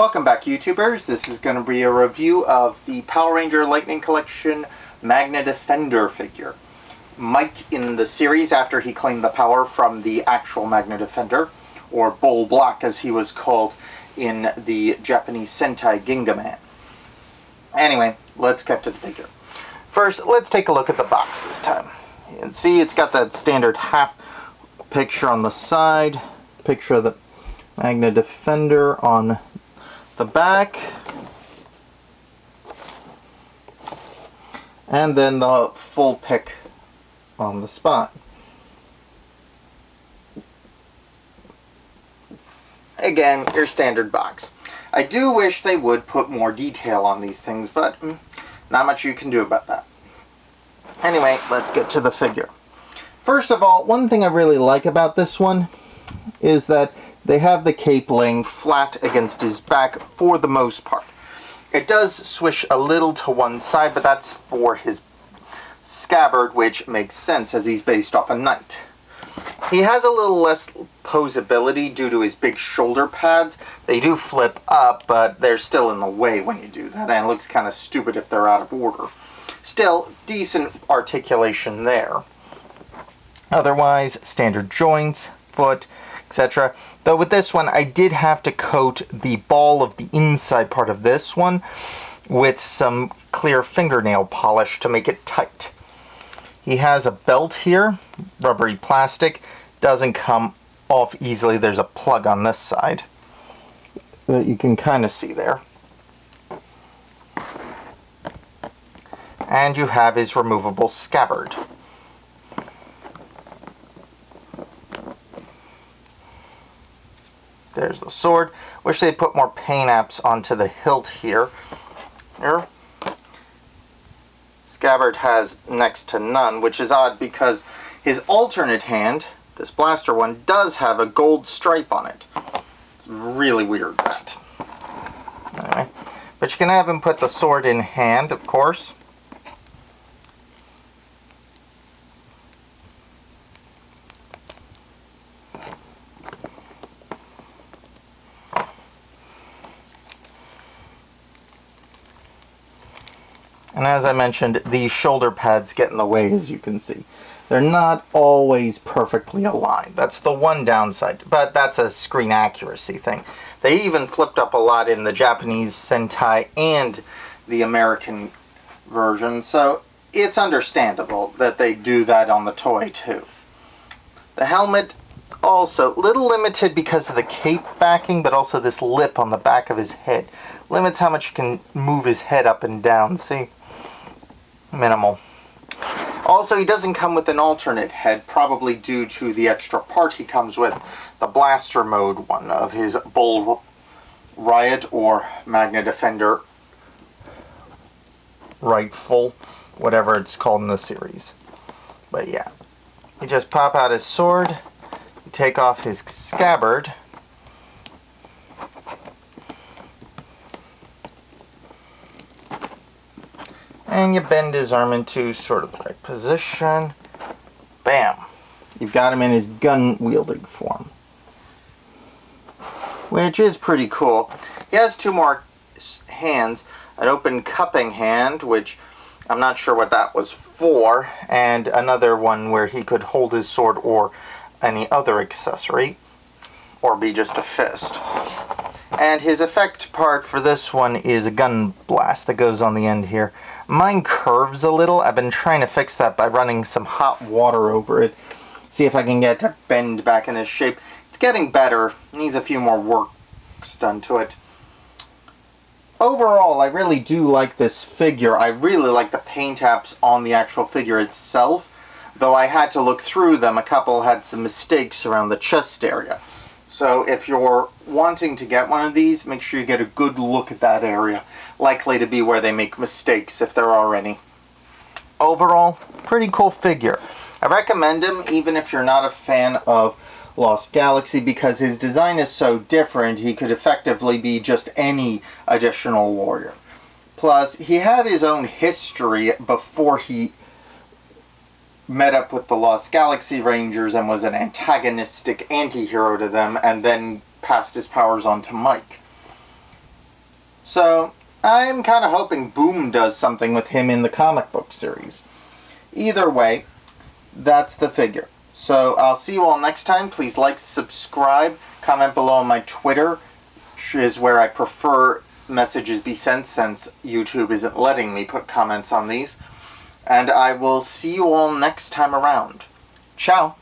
Welcome back, YouTubers. This is going to be a review of the Power Ranger Lightning Collection Magna Defender figure. Mike, in the series, after he claimed the power from the actual Magna Defender, or Bull Black as he was called in the Japanese Sentai Gingaman. Anyway, let's get to the figure. First, let's take a look at the box this time. You can see it's got that standard half picture on the side, picture of the Magna Defender on the back, and then the full pic on the spot. Again, your standard box. I do wish they would put more detail on these things, but not much you can do about that. Anyway, let's get to the figure. First of all, one thing I really like about this one is that they have the cape laying flat against his back for the most part. It does swish a little to one side, but that's for his scabbard, which makes sense as he's based off a knight. He has a little less posability due to his big shoulder pads. They do flip up, but they're still in the way when you do that, and it looks kind of stupid if they're out of order. Still, decent articulation there. Otherwise, standard joints, foot, etc. Though with this one, I did have to coat the ball of the inside part of this one with some clear fingernail polish to make it tight. He has a belt here, rubbery plastic, doesn't come off easily. There's a plug on this side that you can kind of see there. And you have his removable scabbard. There's the sword. Wish they'd put more paint apps onto the hilt here. Scabbard has next to none, which is odd because his alternate hand, this blaster one, does have a gold stripe on it. It's really weird, that. Anyway, but you can have him put the sword in hand, of course. And as I mentioned, these shoulder pads get in the way, as you can see. They're not always perfectly aligned. That's the one downside, but that's a screen accuracy thing. They even flipped up a lot in the Japanese Sentai and the American version, so it's understandable that they do that on the toy too. The helmet, also a little limited because of the cape backing, but also this lip on the back of his head. Limits how much you can move his head up and down, see? Minimal. Also, he doesn't come with an alternate head, probably due to the extra part he comes with, the blaster mode one of his Bull Riot or Magna Defender Rightful, whatever it's called in the series. But yeah, you just pop out his sword, you take off his scabbard, and you bend his arm into sort of the right position. Bam! You've got him in his gun-wielding form, which is pretty cool. He has two more hands, an open cupping hand, which I'm not sure what that was for, and another one where he could hold his sword or any other accessory, or be just a fist. And his effect part for this one is a gun blast that goes on the end here. Mine curves a little. I've been trying to fix that by running some hot water over it. See if I can get it to bend back in its shape. It's getting better. Needs a few more works done to it. Overall, I really do like this figure. I really like the paint apps on the actual figure itself. Though I had to look through them. A couple had some mistakes around the chest area. So if you're wanting to get one of these, make sure you get a good look at that area. Likely to be where they make mistakes if there are any. Overall, pretty cool figure. I recommend him even if you're not a fan of Lost Galaxy because his design is so different he could effectively be just any additional warrior. Plus, he had his own history before he met up with the Lost Galaxy Rangers and was an antagonistic anti-hero to them, and then passed his powers on to Mike. So I'm kind of hoping Boom does something with him in the comic book series. Either way, that's the figure. So I'll see you all next time. Please like, subscribe, comment below on my Twitter, which is where I prefer messages be sent since YouTube isn't letting me put comments on these. And I will see you all next time around. Ciao!